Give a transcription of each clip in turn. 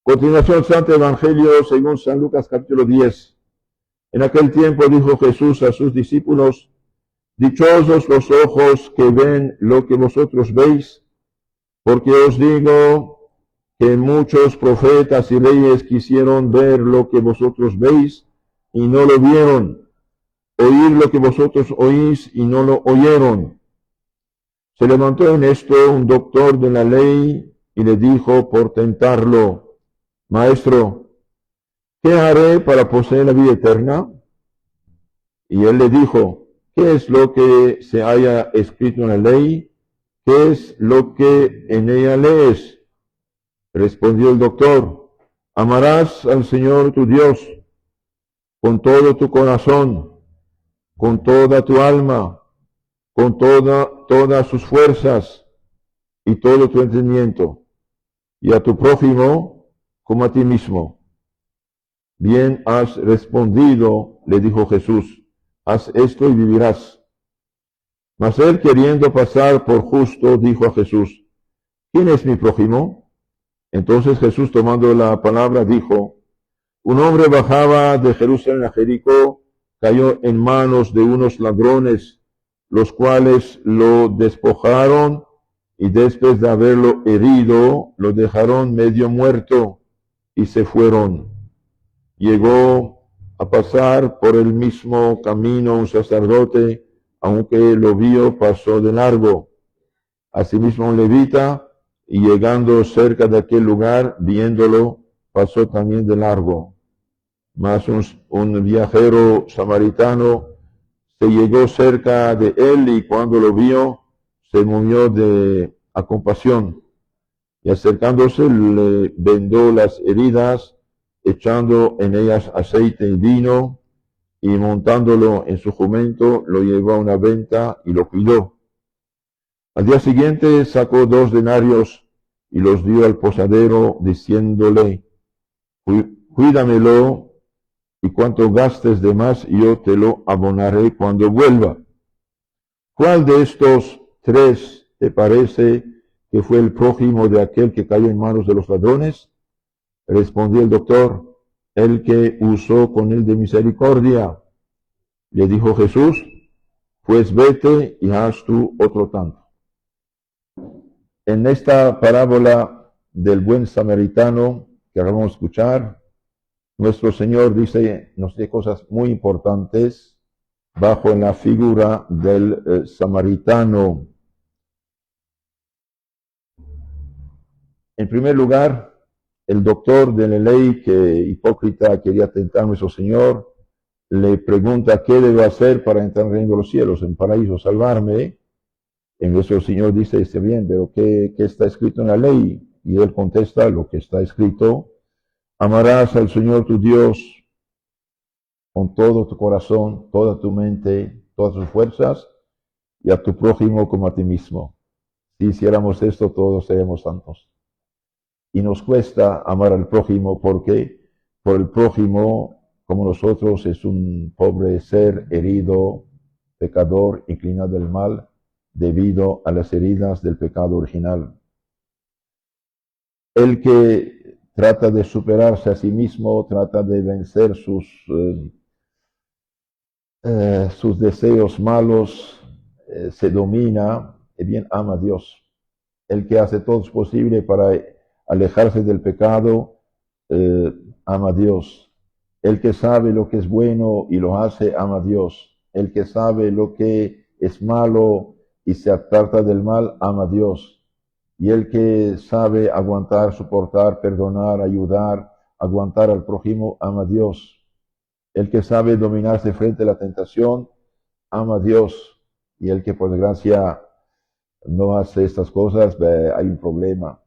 Continuación, Santo Evangelio según San Lucas capítulo 10. En aquel tiempo dijo Jesús a sus discípulos: dichosos los ojos que ven lo que vosotros veis, porque os digo que muchos profetas y reyes quisieron ver lo que vosotros veis y no lo vieron, oír lo que vosotros oís y no lo oyeron. Se levantó en esto un doctor de la ley y le dijo por tentarlo: Maestro, ¿qué haré para poseer la vida eterna? Y él le dijo: ¿qué es lo que se haya escrito en la ley? ¿Qué es lo que en ella lees? Respondió el doctor: amarás al Señor tu Dios con todo tu corazón, con toda tu alma, con todas sus fuerzas y todo tu entendimiento, y a tu prójimo como a ti mismo. Bien has respondido, le dijo Jesús, haz esto y vivirás. Mas él, queriendo pasar por justo, dijo a Jesús: ¿quién es mi prójimo? Entonces Jesús, tomando la palabra, dijo: un hombre bajaba de Jerusalén a Jericó, cayó en manos de unos ladrones, los cuales lo despojaron y después de haberlo herido, lo dejaron medio muerto y se fueron. Llegó a pasar por el mismo camino un sacerdote, aunque lo vio, pasó de largo. Asimismo un levita, y llegando cerca de aquel lugar, viéndolo, pasó también de largo. Mas un viajero samaritano se llegó cerca de él y cuando lo vio, se movió a compasión, y acercándose le vendó las heridas, echando en ellas aceite y vino, y montándolo en su jumento, lo llevó a una venta y lo cuidó. Al día siguiente sacó 2 denarios y los dio al posadero, diciéndole: cuídamelo, y cuanto gastes de más yo te lo abonaré cuando vuelva. ¿Cuál de estos 3 te parece que fue el prójimo de aquel que cayó en manos de los ladrones? Respondió el doctor: el que usó con él de misericordia. Le dijo Jesús: pues vete y haz tú otro tanto. En esta parábola del buen samaritano que acabamos de escuchar, nuestro Señor nos dice cosas muy importantes bajo la figura del samaritano. En primer lugar, el doctor de la ley que hipócrita quería tentar a nuestro Señor, le pregunta: ¿qué debo hacer para entrar en el reino de los cielos, en paraíso, salvarme? En nuestro Señor dice: bien, pero ¿qué está escrito en la ley? Y él contesta: lo que está escrito: amarás al Señor tu Dios con todo tu corazón, toda tu mente, todas tus fuerzas, y a tu prójimo como a ti mismo. Si hiciéramos esto, todos seríamos santos. Y nos cuesta amar al prójimo porque por el prójimo, como nosotros, es un pobre ser herido, pecador, inclinado al mal, debido a las heridas del pecado original. El que trata de superarse a sí mismo, trata de vencer sus deseos malos, se domina, y bien ama a Dios. El que hace todo lo posible para alejarse del pecado, ama a Dios. El que sabe lo que es bueno y lo hace, ama a Dios. El que sabe lo que es malo y se aparta del mal, ama a Dios. Y el que sabe aguantar, soportar, perdonar, ayudar, aguantar al prójimo, ama a Dios. El que sabe dominarse frente a la tentación, ama a Dios. Y el que por desgracia no hace estas cosas, hay un problema.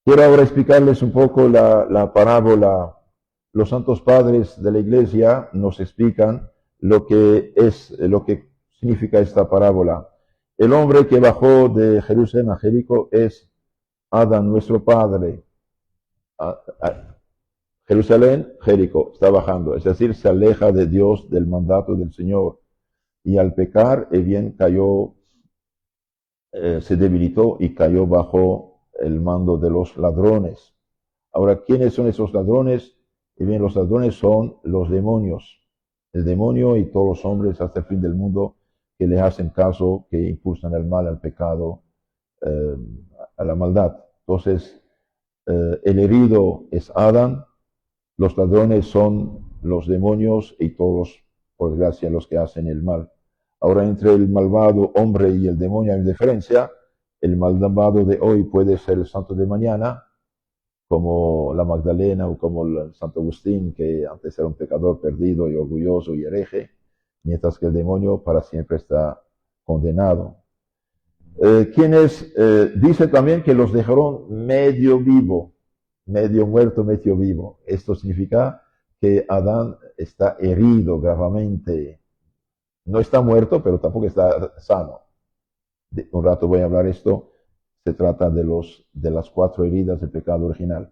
Quiero ahora explicarles un poco la parábola. Los santos padres de la iglesia nos explican lo que significa esta parábola. El hombre que bajó de Jerusalén a Jericó es Adán, nuestro padre. Jerusalén, Jericó, está bajando, es decir, se aleja de Dios, del mandato del Señor. Y al pecar, bien cayó, se debilitó y cayó bajo el mando de los ladrones. Ahora, ¿quiénes son esos ladrones? Y bien, los ladrones son los demonios. El demonio y todos los hombres hasta el fin del mundo que le hacen caso, que impulsan al mal, al pecado, eh, a la maldad. Entonces, el herido es Adán, los ladrones son los demonios y todos, por desgracia, los que hacen el mal. Ahora, entre el malvado hombre y el demonio hay diferencia. El malvado de hoy puede ser el santo de mañana, como la Magdalena o como el Santo Agustín, que antes era un pecador perdido y orgulloso y hereje, mientras que el demonio para siempre está condenado. Quienes dice también que los dejaron medio vivo, medio muerto, medio vivo. Esto significa que Adán está herido gravemente. No está muerto, pero tampoco está sano. Un rato voy a hablar esto. Se trata de las 4 heridas del pecado original.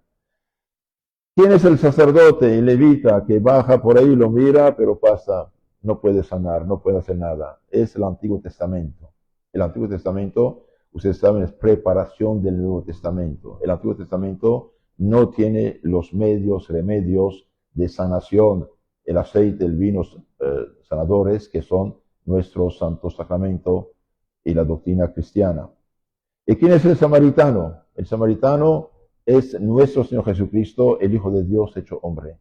¿Quién es el sacerdote y levita que baja por ahí, lo mira, pero pasa, no puede sanar, no puede hacer nada? Es el Antiguo Testamento. El Antiguo Testamento, ustedes saben, es preparación del Nuevo Testamento. El Antiguo Testamento no tiene los remedios de sanación, el aceite, el vino sanadores, que son nuestro santo sacramento y la doctrina cristiana. ¿Y quién es el samaritano? El samaritano es nuestro Señor Jesucristo, el Hijo de Dios hecho hombre.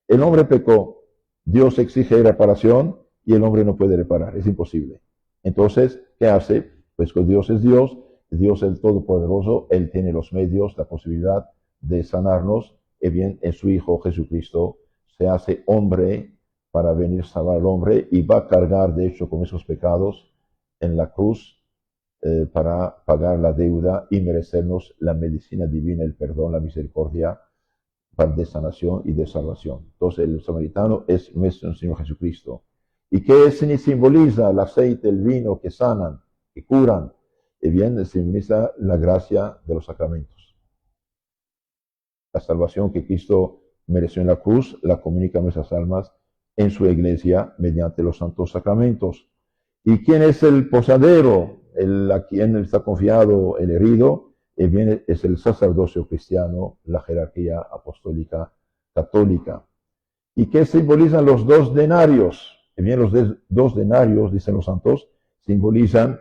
El hombre pecó, Dios exige reparación y el hombre no puede reparar, es imposible. Entonces, ¿qué hace? Pues que Dios es Dios el Todopoderoso, Él tiene los medios, la posibilidad de sanarnos, y bien, en su Hijo Jesucristo se hace hombre para venir a salvar al hombre y va a cargar, de hecho, con esos pecados en la cruz, para pagar la deuda y merecernos la medicina divina, el perdón, la misericordia de sanación y de salvación. Entonces el samaritano es nuestro Señor Jesucristo. ¿Y qué simboliza el aceite, el vino que sanan, que curan? Y bien, simboliza la gracia de los sacramentos. La salvación que Cristo mereció en la cruz la comunica a nuestras almas en su iglesia mediante los santos sacramentos. ¿Y quién es el posadero? A quien está confiado el herido, bien, es el sacerdocio cristiano, la jerarquía apostólica católica. ¿Y qué simbolizan los 2 denarios? Bien, los 2 denarios, dicen los santos, simbolizan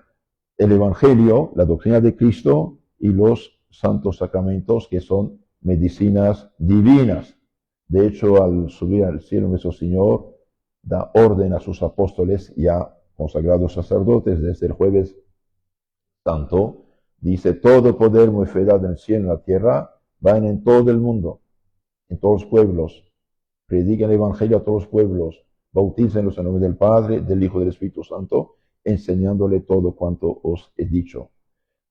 el Evangelio, la doctrina de Cristo y los santos sacramentos, que son medicinas divinas. De hecho, al subir al cielo, nuestro Señor da orden a sus apóstoles ya consagrados sacerdotes desde el jueves santo, dice: todo poder muy federado en el cielo y en la tierra, vayan en todo el mundo, en todos los pueblos, prediquen el Evangelio a todos los pueblos, bautícenlos en nombre del Padre, del Hijo y del Espíritu Santo, enseñándole todo cuanto os he dicho.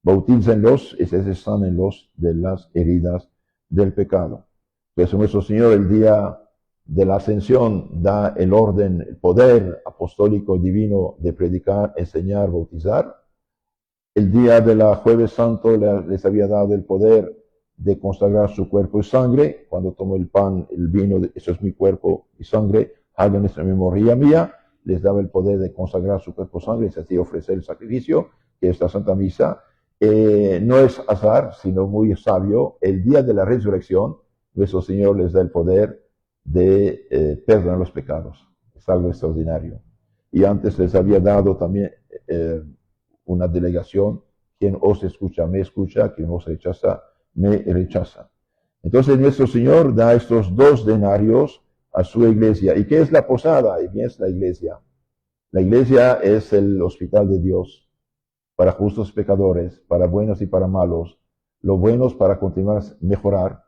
Bautícenlos y se sánenlos de las heridas del pecado. Pues nuestro Señor, el día de la ascensión, da el orden, el poder apostólico divino de predicar, enseñar, bautizar. El día de la Jueves Santo les había dado el poder de consagrar su cuerpo y sangre. Cuando tomó el pan, el vino, eso es mi cuerpo y sangre, hagan esta memoria mía. Les daba el poder de consagrar su cuerpo y sangre, es decir, ofrecer el sacrificio, que es la Santa Misa. No es azar, sino muy sabio. El día de la resurrección, nuestro Señor les da el poder de perdonar los pecados. Es algo extraordinario. Y antes les había dado también una delegación: quien os escucha, me escucha; quien os rechaza, me rechaza. Entonces nuestro Señor da estos 2 denarios a su iglesia. ¿Y qué es la posada? Y bien, es la iglesia. La iglesia es el hospital de Dios para justos pecadores, para buenos y para malos. Los buenos para continuar a mejorar,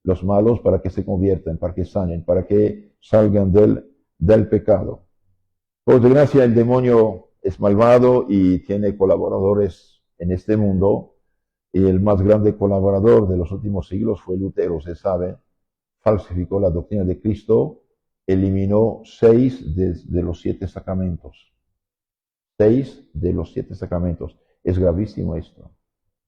los malos para que se conviertan, para que sanen, para que salgan del pecado. Por desgracia, el demonio es malvado y tiene colaboradores en este mundo, y el más grande colaborador de los últimos siglos fue Lutero, se sabe. Falsificó la doctrina de Cristo, eliminó 6 de los 7 sacramentos. 6 de los 7 sacramentos. Es gravísimo esto.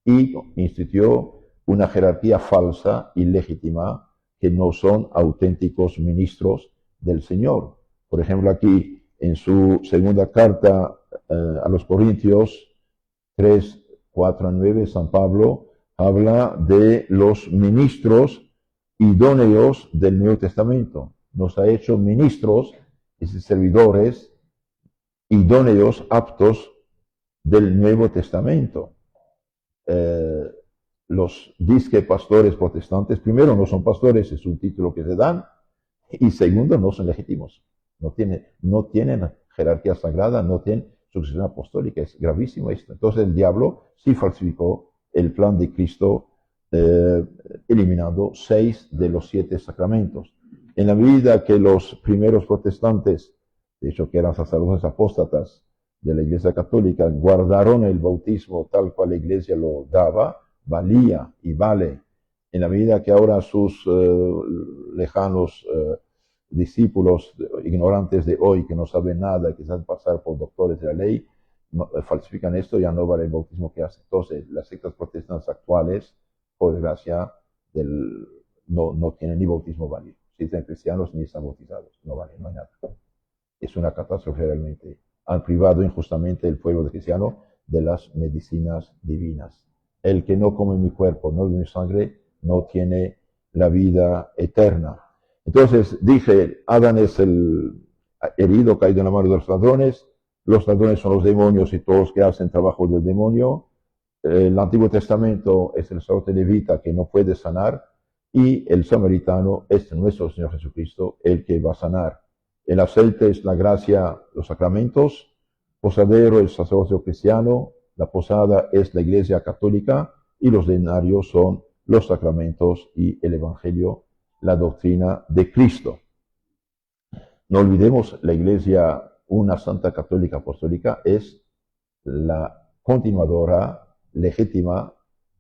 Y instituyó una jerarquía falsa y legítima, que no son auténticos ministros del Señor. Por ejemplo, aquí en su segunda carta a los Corintios 3, 4 a 9, San Pablo habla de los ministros idóneos del Nuevo Testamento. Nos ha hecho ministros, y servidores idóneos, aptos del Nuevo Testamento. Los disque pastores protestantes, primero, no son pastores, es un título que se dan, y segundo, no son legítimos. No tienen jerarquía sagrada, no tienen sucesión apostólica. Es gravísimo esto. Entonces el diablo sí falsificó el plan de Cristo, eliminando 6 de los 7 sacramentos. En la medida que los primeros protestantes, de hecho que eran sacerdotes apóstatas de la Iglesia Católica, guardaron el bautismo tal cual la Iglesia lo daba, valía y vale. En la medida que ahora sus lejanos discípulos ignorantes de hoy, que no saben nada, que se hacen pasar por doctores de la ley, falsifican esto, ya no vale el bautismo que hacen. Entonces, las sectas protestantes actuales, por desgracia, no tienen ni bautismo válido. Si están cristianos ni están bautizados, no vale, no hay nada. Es una catástrofe realmente. Han privado injustamente el pueblo de cristiano de las medicinas divinas. El que no come mi cuerpo, no bebe mi sangre, no tiene la vida eterna. Entonces dije, Adán es el herido, caído en la mano de los ladrones son los demonios y todos los que hacen trabajo del demonio. El Antiguo Testamento es el sacerdote levita que no puede sanar, y el samaritano es nuestro Señor Jesucristo, el que va a sanar. El aceite es la gracia, los sacramentos, posadero el sacerdocio cristiano, la posada es la Iglesia Católica, y los denarios son los sacramentos y el Evangelio, la doctrina de Cristo. No olvidemos, la Iglesia, una Santa Católica Apostólica, es la continuadora legítima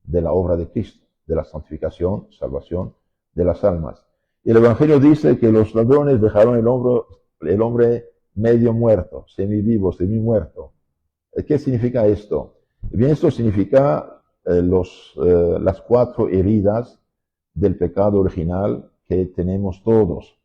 de la obra de Cristo, de la santificación, salvación de las almas. Y el Evangelio dice que los ladrones dejaron el hombre medio muerto, semivivo, semi-muerto. ¿Qué significa esto? Bien, esto significa las 4 heridas del pecado original que tenemos todos.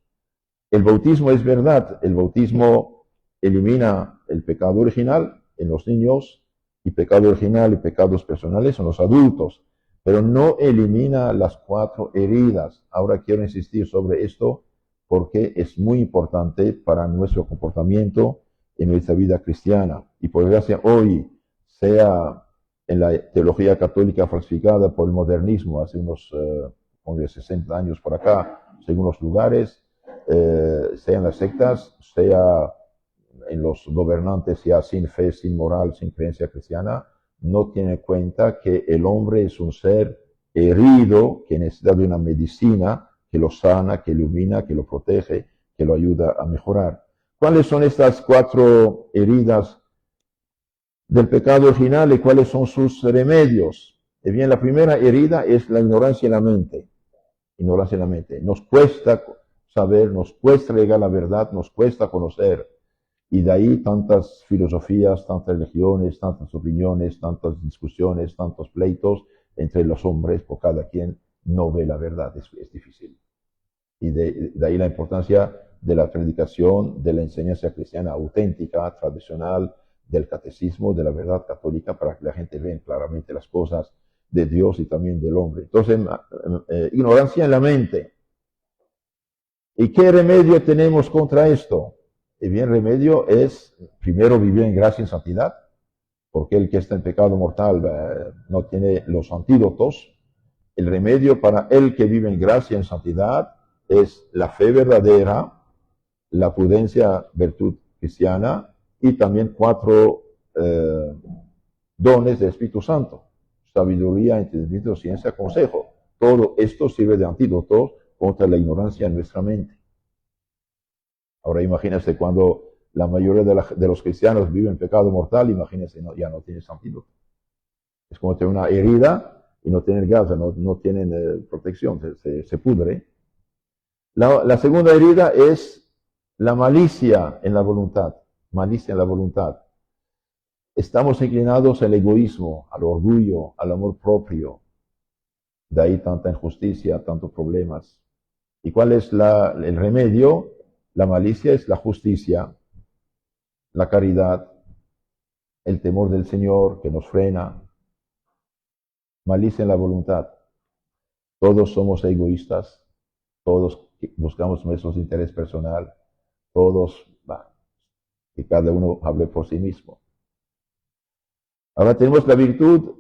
El bautismo es verdad, el bautismo elimina el pecado original en los niños, y pecado original y pecados personales en los adultos, pero no elimina las 4 heridas. Ahora quiero insistir sobre esto porque es muy importante para nuestro comportamiento en nuestra vida cristiana. Y por desgracia hoy, sea en la teología católica falsificada por el modernismo hace unos 60 años por acá, según los lugares, sea en las sectas, sea en los gobernantes ya sin fe, sin moral, sin creencia cristiana, no tiene en cuenta que el hombre es un ser herido que necesita de una medicina que lo sana, que ilumina, que lo protege, que lo ayuda a mejorar. ¿Cuáles son estas 4 heridas del pecado original y cuáles son sus remedios? Bien, la primera herida es la ignorancia en la mente. Ignorancia en la mente. Nos cuesta saber, nos cuesta llegar a la verdad, nos cuesta conocer. Y de ahí tantas filosofías, tantas religiones, tantas opiniones, tantas discusiones, tantos pleitos entre los hombres, por cada quien no ve la verdad, es difícil. Y de ahí la importancia de la predicación, de la enseñanza cristiana auténtica, tradicional, del catecismo, de la verdad católica, para que la gente vea claramente las cosas de Dios y también del hombre. Entonces, ignorancia en la mente. ¿Y qué remedio tenemos contra esto? El bien remedio es, primero, vivir en gracia y en santidad, porque el que está en pecado mortal no tiene los antídotos. El remedio para el que vive en gracia y en santidad es la fe verdadera, la prudencia, virtud cristiana, y también 4 dones del Espíritu Santo: sabiduría, entendimiento, ciencia, consejo. Todo esto sirve de antídoto contra la ignorancia en nuestra mente. Ahora imagínense cuando la mayoría de los cristianos viven en pecado mortal, imagínense, ya no tienen antídoto. Es como tener una herida y no tener gas, no tienen protección, se pudre. La segunda herida es la malicia en la voluntad. Malicia en la voluntad. Estamos inclinados al egoísmo, al orgullo, al amor propio. De ahí tanta injusticia, tantos problemas. ¿Y cuál es el remedio? La malicia es la justicia, la caridad, el temor del Señor que nos frena, Malicia en la voluntad. Todos somos egoístas, todos buscamos nuestro interés personal, todos, que cada uno hable por sí mismo. Ahora tenemos la virtud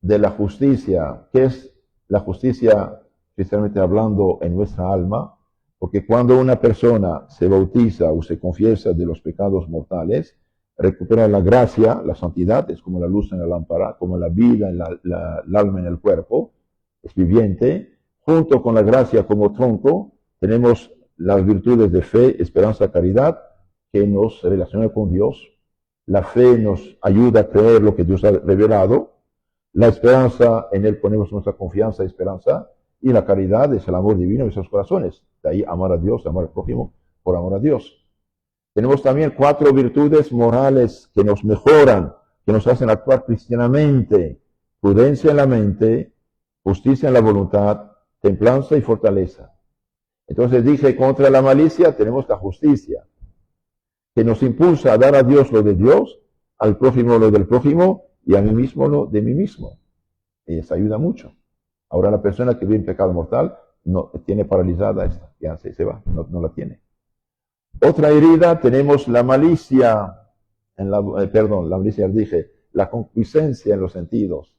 de la justicia. ¿Qué es la justicia, especialmente hablando en nuestra alma? Porque cuando una persona se bautiza o se confiesa de los pecados mortales, recupera la gracia, la santidad, es como la luz en la lámpara, como la vida en el alma en el cuerpo, es viviente. Junto con la gracia como tronco, tenemos las virtudes de fe, esperanza, caridad, que nos relacionan con Dios. La fe nos ayuda a creer lo que Dios ha revelado. La esperanza, en Él ponemos nuestra confianza y esperanza. Y la caridad es el amor divino en nuestros corazones. De ahí amar a Dios, amar al prójimo, por amor a Dios. Tenemos también 4 virtudes morales que nos mejoran, que nos hacen actuar cristianamente. Prudencia en la mente, justicia en la voluntad, templanza y fortaleza. Entonces dije, contra la malicia tenemos la justicia, que nos impulsa a dar a Dios lo de Dios, al prójimo lo del prójimo y a mí mismo lo de mí mismo. Y eso ayuda mucho. Ahora la persona que vive en pecado mortal no tiene paralizada esta, ya se va, no la tiene. Otra herida, tenemos la malicia, la malicia dije, la concupiscencia en los sentidos.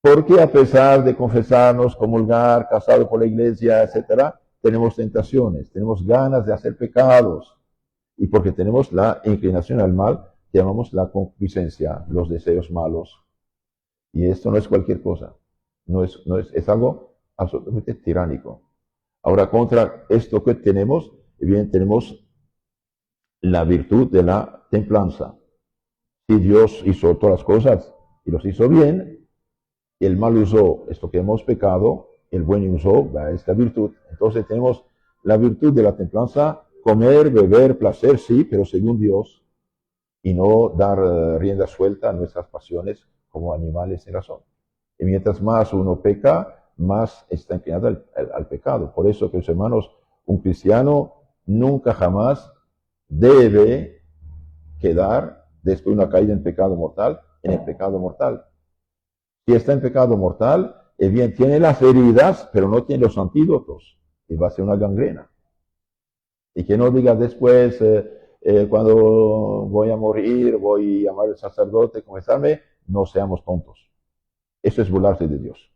Porque a pesar de confesarnos, comulgar, casado por la iglesia, etcétera, tenemos tentaciones, tenemos ganas de hacer pecados. Y porque tenemos la inclinación al mal, que llamamos la concupiscencia, los deseos malos. Y esto no es cualquier cosa. Es algo absolutamente tiránico. Ahora, contra esto que tenemos, bien, tenemos la virtud de la templanza. Si Dios hizo todas las cosas y los hizo bien, el mal usó esto que hemos pecado, el buen usó esta virtud. Entonces tenemos la virtud de la templanza, comer, beber, placer, sí, pero según Dios, y no dar rienda suelta a nuestras pasiones como animales sin razón. Y mientras más uno peca, más está inclinado al pecado. Por eso, queridos hermanos, un cristiano nunca jamás debe quedar, después de una caída en pecado mortal, en el pecado mortal. Si está en pecado mortal, bien, tiene las heridas, pero no tiene los antídotos, y va a ser una gangrena. Y que no diga después, cuando voy a morir, voy a llamar al sacerdote, confesarme, no seamos tontos. Eso es burlarse de Dios.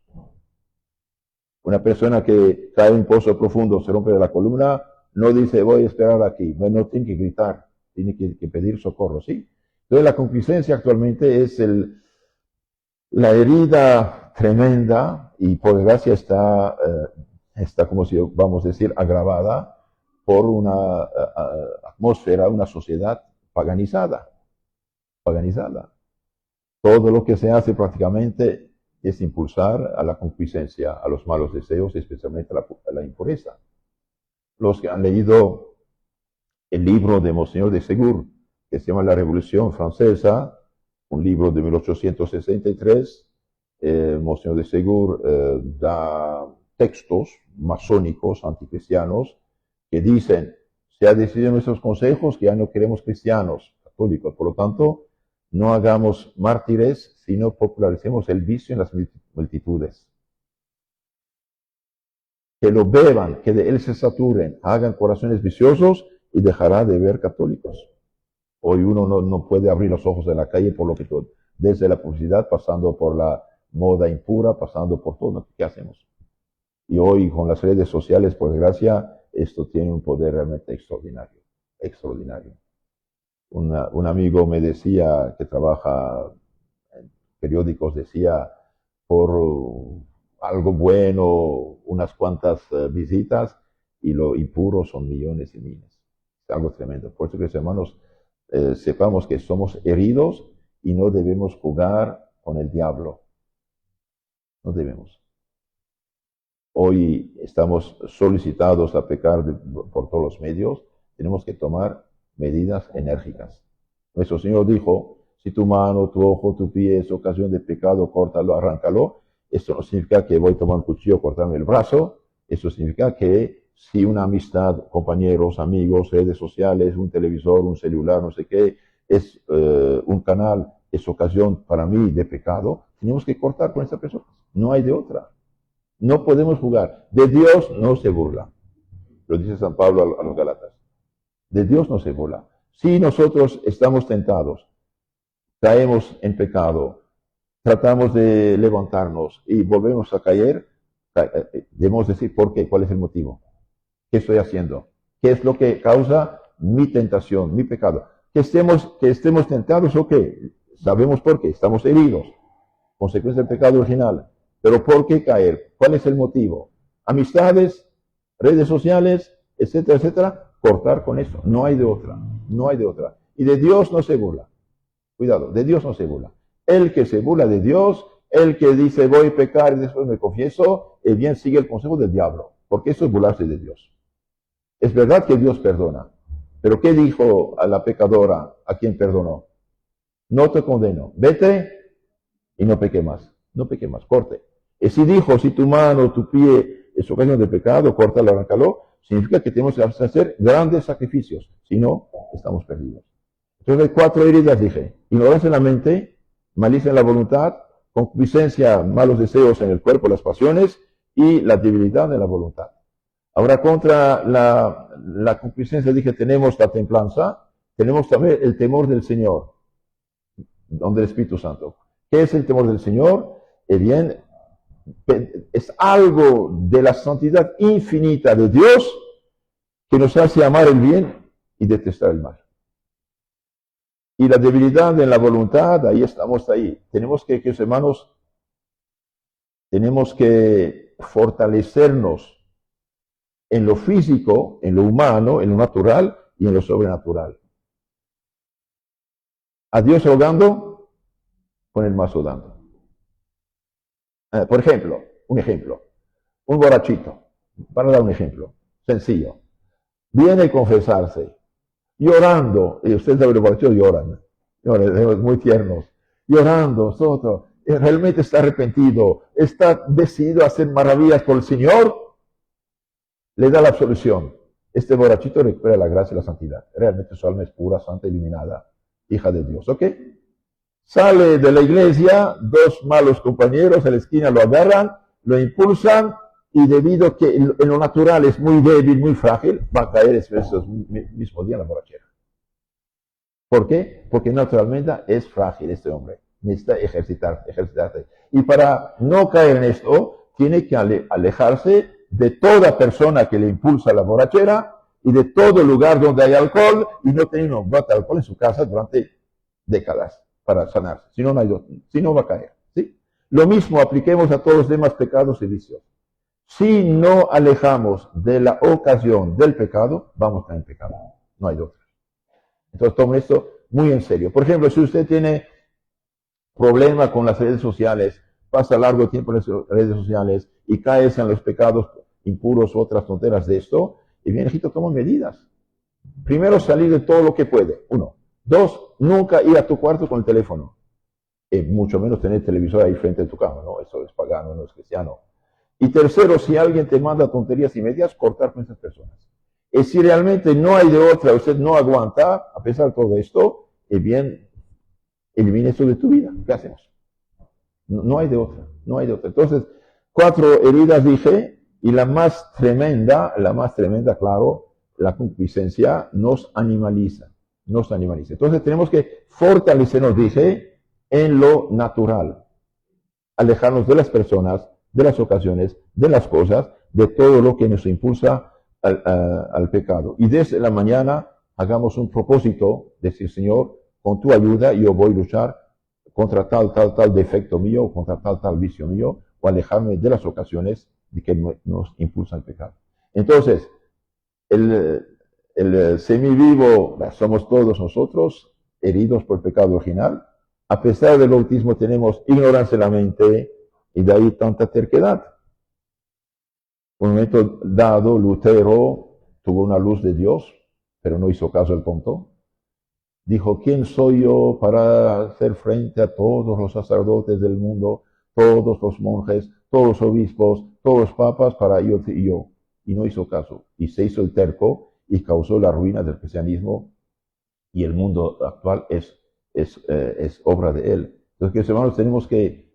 Una persona que cae en un pozo profundo, se rompe la columna, no dice, voy a esperar aquí. No tiene que gritar, tiene que pedir socorro, ¿sí? Entonces la concupiscencia actualmente es la herida tremenda y por desgracia está, como si vamos a decir, agravada por una atmósfera, una sociedad paganizada. Todo lo que se hace prácticamente es impulsar a la concupiscencia, a los malos deseos, especialmente a la impureza. Los que han leído el libro de Monseñor de Ségur, que se llama La Revolución Francesa, un libro de 1863, Monseñor de Ségur da textos masónicos, anticristianos, que dicen, se ha decidido en nuestros consejos que ya no queremos cristianos católicos, por lo tanto, no hagamos mártires, sino popularicemos el vicio en las multitudes. Que lo beban, que de él se saturen, hagan corazones viciosos y dejará de ver católicos. Hoy uno no puede abrir los ojos de la calle por lo que todo, desde la publicidad, pasando por la moda impura, pasando por todo lo que hacemos. Y hoy con las redes sociales, por desgracia, esto tiene un poder realmente extraordinario, extraordinario. Un amigo me decía, que trabaja en periódicos, decía, por algo bueno, unas cuantas visitas, y lo impuro son millones y miles. Es algo tremendo. Por eso, hermanos, sepamos que somos heridos y no debemos jugar con el diablo. No debemos. Hoy estamos solicitados a pecar por todos los medios. Tenemos que tomar medidas enérgicas. Nuestro Señor dijo, si tu mano, tu ojo, tu pie es ocasión de pecado, córtalo, arráncalo. Esto no significa que voy a tomar un cuchillo, cortarme el brazo. Esto significa que si una amistad, compañeros, amigos, redes sociales, un televisor, un celular, no sé qué, es un canal es ocasión para mí de pecado, tenemos que cortar con esa persona. No hay de otra. No podemos jugar. De Dios no se burla. Lo dice San Pablo a los Galatas. De Dios no se burla. Si nosotros estamos tentados, caemos en pecado, tratamos de levantarnos y volvemos a caer, debemos decir por qué, cuál es el motivo. ¿Qué estoy haciendo? ¿Qué es lo que causa mi tentación, mi pecado? Que estemos tentados o qué. Sabemos por qué. Estamos heridos. Consecuencia del pecado original. Pero ¿por qué caer? ¿Cuál es el motivo? Amistades, redes sociales, etcétera, etcétera. Cortar con eso. No hay de otra. No hay de otra. Y de Dios no se burla. Cuidado, de Dios no se burla. El que se burla de Dios, el que dice voy a pecar y después me confieso, el bien sigue el consejo del diablo. Porque eso es burlarse de Dios. Es verdad que Dios perdona. Pero ¿qué dijo a la pecadora a quien perdonó? No te condeno. Vete y no peque más. No peque más. Corte. Y si dijo, si tu mano, tu pie es ocasión de pecado, córtalo, arráncalo, significa que tenemos que hacer grandes sacrificios. Si no, estamos perdidos. Entonces hay 4 heridas, dije. Ignorancia en la mente, malicia en la voluntad, concupiscencia, malos deseos en el cuerpo, las pasiones, y la debilidad en la voluntad. Ahora, contra la concupiscencia, dije, tenemos la templanza, tenemos también el temor del Señor, donde el Espíritu Santo. ¿Qué es el temor del Señor? Bien, es algo de la santidad infinita de Dios que nos hace amar el bien y detestar el mal. Y la debilidad en la voluntad, ahí estamos ahí. Tenemos que, queridos hermanos, tenemos que fortalecernos en lo físico, en lo humano, en lo natural y en lo sobrenatural. A Dios rogando, con el mazo dando. Por ejemplo, un borrachito, para dar un ejemplo, sencillo, viene a confesarse, llorando, y ustedes saben, los borrachos lloran, muy tiernos, llorando, realmente está arrepentido, está decidido a hacer maravillas por el Señor, le da la absolución. Este borrachito recupera la gracia y la santidad. Realmente su alma es pura, santa, iluminada, hija de Dios. ¿Ok? Sale de la iglesia, 2 malos compañeros en la esquina lo agarran, lo impulsan, y debido a que en lo natural es muy débil, muy frágil, va a caer ese mismo día en la borrachera. ¿Por qué? Porque naturalmente es frágil este hombre. Necesita ejercitarse. Y para no caer en esto, tiene que alejarse de toda persona que le impulsa a la borrachera y de todo lugar donde hay alcohol, y no tener un bote de alcohol en su casa durante décadas para sanarse. Si no va a caer. ¿Sí? Lo mismo apliquemos a todos los demás pecados y vicios. Si no alejamos de la ocasión del pecado, vamos a caer en pecado. No hay otra. Entonces tomen esto muy en serio. Por ejemplo, si usted tiene problema con las redes sociales, pasa largo tiempo en las redes sociales y cae en los pecados impuros u otras tonteras de esto, y bien, hijito, toma medidas. Primero, salir de todo lo que puede. 1. 2, nunca ir a tu cuarto con el teléfono. Mucho menos tener televisor ahí frente a tu cama, ¿no? Eso es pagano, no es cristiano. Y tercero, si alguien te manda tonterías y medias, cortar con esas personas. Y si realmente no hay de otra, usted no aguanta, a pesar de todo esto, bien, elimine esto de tu vida. ¿Qué hacemos? No hay de otra, no hay de otra. Entonces, 4 heridas dije, y la más tremenda, claro, la concupiscencia nos animaliza. Entonces tenemos que fortalecernos, dije, en lo natural. Alejarnos de las personas, de las ocasiones, de las cosas, de todo lo que nos impulsa al pecado. Y desde la mañana hagamos un propósito, decir, Señor, con tu ayuda yo voy a luchar contra tal defecto mío, o contra tal vicio mío, o alejarme de las ocasiones de que nos impulsan al pecado. Entonces, el semivivo somos todos nosotros, heridos por el pecado original. A pesar del bautismo tenemos ignorancia en la mente, y de ahí tanta terquedad. Un momento dado, Lutero tuvo una luz de Dios, pero no hizo caso al punto. Dijo, ¿quién soy yo para hacer frente a todos los sacerdotes del mundo, todos los monjes, todos los obispos, todos los papas, para yo? Y no hizo caso. Y se hizo el terco y causó la ruina del cristianismo. Y el mundo actual es es obra de Él. Entonces, queridos hermanos, tenemos que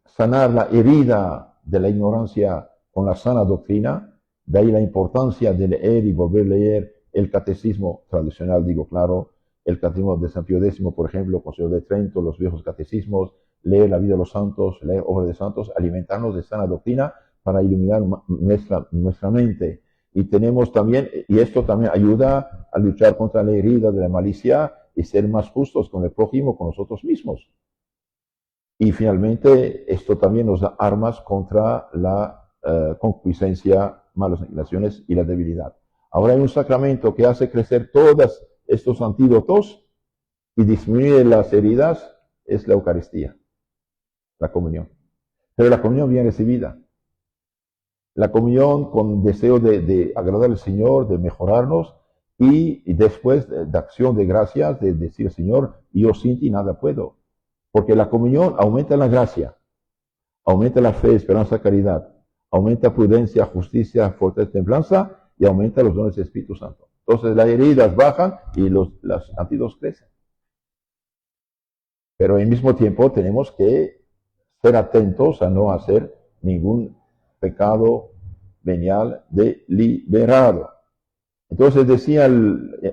sanar la herida de la ignorancia con la sana doctrina. De ahí la importancia de leer y volver a leer el catecismo tradicional, digo claro, el catecismo de San Pío X, por ejemplo, Concilio de Trento, los viejos catecismos, leer la vida de los santos, leer obras de santos, alimentarnos de sana doctrina para iluminar nuestra mente. Y tenemos también, y esto también ayuda a luchar contra la herida de la malicia y ser más justos con el prójimo, con nosotros mismos. Y finalmente, esto también nos da armas contra la concupiscencia, malas inclinaciones y la debilidad. Ahora hay un sacramento que hace crecer todos estos antídotos y disminuye las heridas, es la Eucaristía, la comunión. Pero la comunión bien recibida. La comunión con deseo de agradar al Señor, de mejorarnos y después de acción de gracias, de decir, Señor, yo sin ti nada puedo. Porque la comunión aumenta la gracia, aumenta la fe, esperanza, caridad, aumenta prudencia, justicia, fortaleza, templanza y aumenta los dones del Espíritu Santo. Entonces las heridas bajan y los antídotos crecen. Pero al mismo tiempo tenemos que ser atentos a no hacer ningún pecado venial deliberado. Entonces decía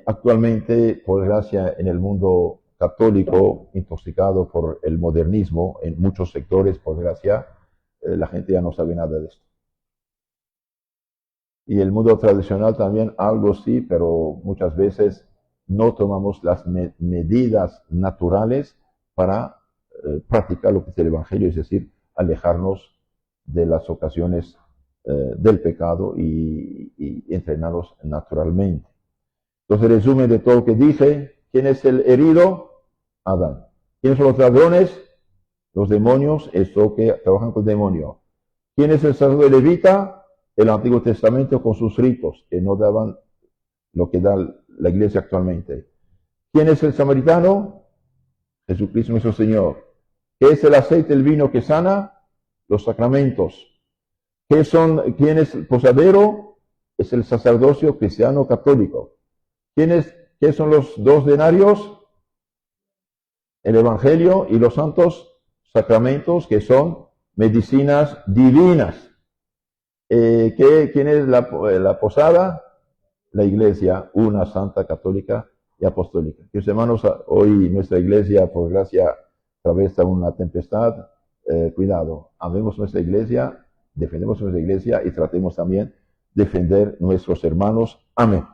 actualmente, por gracia, en el mundo católico, intoxicado por el modernismo, en muchos sectores, por desgracia, la gente ya no sabe nada de esto. Y el mundo tradicional también algo sí, pero muchas veces no tomamos las medidas naturales para practicar lo que es el Evangelio, es decir, alejarnos de las ocasiones del pecado y entrenarnos naturalmente. Entonces, resumen de todo lo que dije, ¿quién es el herido? Adán. ¿Quiénes son los ladrones? Los demonios, esto que trabajan con el demonio. ¿Quién es el sacerdote levita? El Antiguo Testamento con sus ritos, que no daban lo que da la iglesia actualmente. ¿Quién es el samaritano? Jesucristo nuestro Señor. ¿Qué es el aceite, el vino que sana? Los sacramentos. ¿Quién es el posadero? Es el sacerdocio cristiano católico. ¿Qué son los 2 denarios? El Evangelio y los santos sacramentos, que son medicinas divinas. ¿Quién es la posada? La iglesia, una santa, católica y apostólica. Queridos hermanos, hoy nuestra iglesia, por gracia, atraviesa una tempestad. Cuidado, amemos nuestra iglesia, defendemos nuestra iglesia y tratemos también de defender nuestros hermanos. Amén.